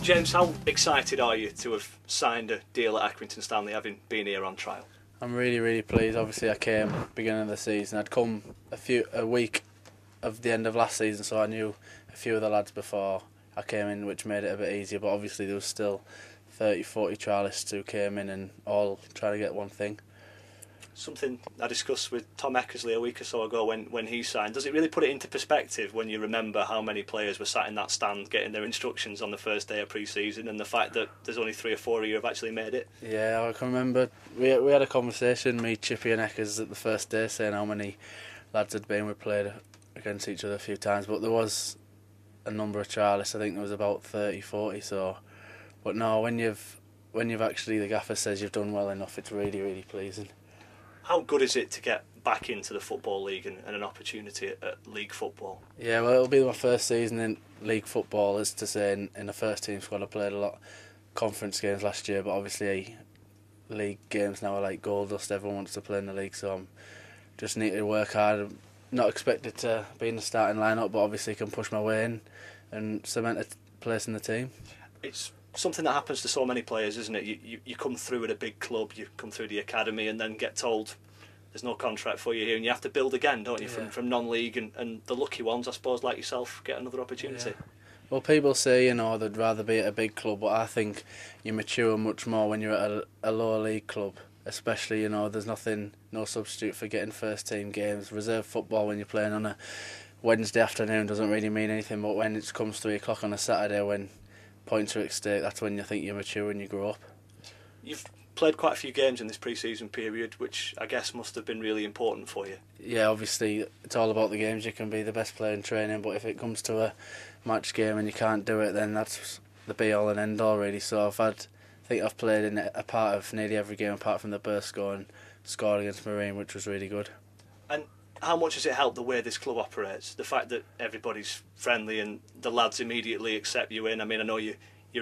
James, how excited are you to have signed a deal at Accrington Stanley, having been here on trial? I'm really pleased. Obviously I came beginning of the season. I'd come a week of the end of last season, so I knew a few of the lads before I came in, which made it a bit easier, but obviously there was still 30-40 trialists who came in and all trying to get one thing. Something I discussed with Tom Eckersley a week or so ago when he signed. Does it really put it into perspective when you remember how many players were sat in that stand getting their instructions on the first day of pre-season, and the fact that there's only 3 or 4 of you who have actually made it? Yeah, I can remember we had a conversation, me, Chippy and Eckers, at the first day, saying how many lads had been. We played against each other a few times, but there was a number of trialists. I think there was about 30-40. So, but no, when you've actually, the gaffer says you've done well enough, it's really pleasing. How good is it to get back into the Football League and an opportunity at league football? Yeah, well, it'll be my first season in league football. As to say, in the first team squad, I played a lot of conference games last year, but obviously league games now are like gold dust. Everyone wants to play in the league, so I'm just need to work hard. I'm not expected to be in the starting lineup, but obviously can push my way in and cement a place in the team. It's something that happens to so many players, isn't it? You come through at a big club, you come through the academy, and then get told there's no contract for you here, and you have to build again, don't you, from non-league, and the lucky ones, I suppose, like yourself, get another opportunity. Yeah. Well, people say, they'd rather be at a big club, but I think you mature much more when you're at a lower league club, especially, there's no substitute for getting first team games. Reserve football when you're playing on a Wednesday afternoon doesn't really mean anything, but when it comes 3 o'clock on a Saturday when points are at stake, that's when you think you mature and you grow up. You've played quite a few games in this pre-season period, which I guess must have been really important for you. Yeah, obviously it's all about the games. You can be the best player in training, but if it comes to a match game and you can't do it, then that's the be-all and end-all, really. So I think I've played in a part of nearly every game apart from the burst score, and scored against Marine, which was really good. And how much has it helped the way this club operates? The fact that everybody's friendly and the lads immediately accept you in. I mean, I know you're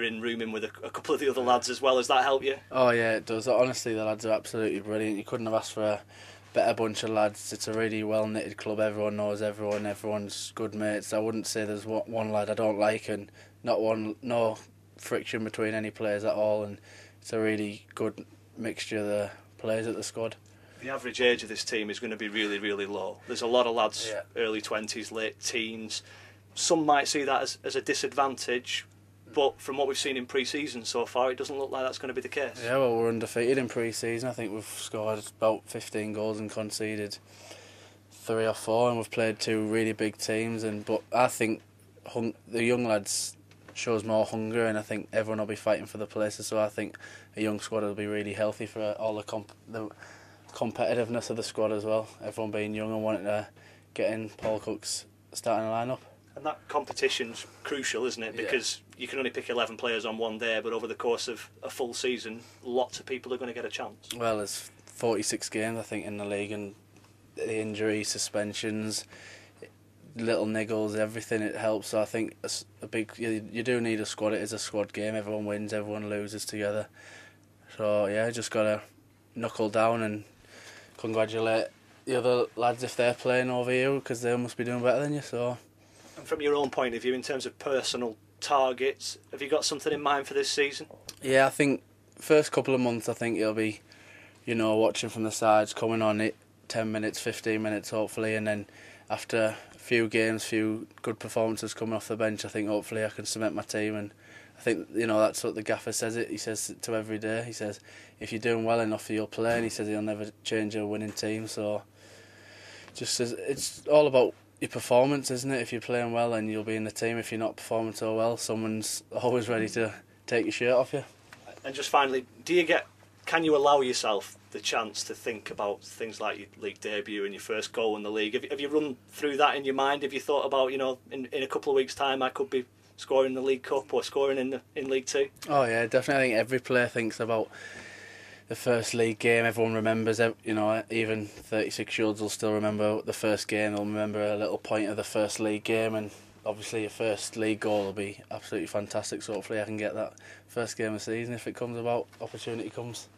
in rooming with a couple of the other lads as well. Has that helped you? Oh yeah, it does. Honestly, the lads are absolutely brilliant. You couldn't have asked for a better bunch of lads. It's a really well-knitted club. Everyone knows everyone. Everyone's good mates. I wouldn't say there's one lad I don't like, and no friction between any players at all. And it's a really good mixture of the players at the squad. The average age of this team is going to be really low. There's a lot of lads, early 20s, late teens. Some might see that as a disadvantage, but from what we've seen in pre-season so far, it doesn't look like that's going to be the case. Yeah, well, we're undefeated in pre-season. I think we've scored about 15 goals and conceded 3 or 4, and we've played 2 really big teams. But I think the young lads shows more hunger, and I think everyone will be fighting for the places. So I think a young squad will be really healthy for all the competitiveness of the squad as well. Everyone being young and wanting to get in Paul Cook's starting lineup. And that competition's crucial, isn't it? Because you can only pick 11 players on one day, but over the course of a full season, lots of people are going to get a chance. Well, there's 46 games, I think, in the league, and the injuries, suspensions, little niggles, everything, it helps. So I think you do need a squad. It is a squad game. Everyone wins, everyone loses together. So yeah, just got to knuckle down and congratulate the other lads if they're playing over you, because they must be doing better than you. So, and from your own point of view, in terms of personal targets, have you got something in mind for this season? Yeah, I think first couple of months, I think you'll be, watching from the sides, coming on it 10 minutes, 15 minutes hopefully, and then after a few games, few good performances coming off the bench, I think hopefully I can cement my team. And I think, that's what the gaffer says. He says it to every day. He says, if you're doing well enough, you'll play, and he says he'll never change a winning team. So it's all about your performance, isn't it? If you're playing well, then you'll be in the team. If you're not performing so well, someone's always ready to take your shirt off you. And just finally, can you allow yourself the chance to think about things like your league debut and your first goal in the league? Have you run through that in your mind? Have you thought about, in a couple of weeks' time I could be scoring in the League Cup or scoring in League Two? Oh yeah, definitely. I think every player thinks about the first league game. Everyone remembers, even 36-year-olds will still remember the first game. They'll remember a little point of the first league game, and obviously your first league goal will be absolutely fantastic. So hopefully I can get that first game of the season if it comes about, opportunity comes.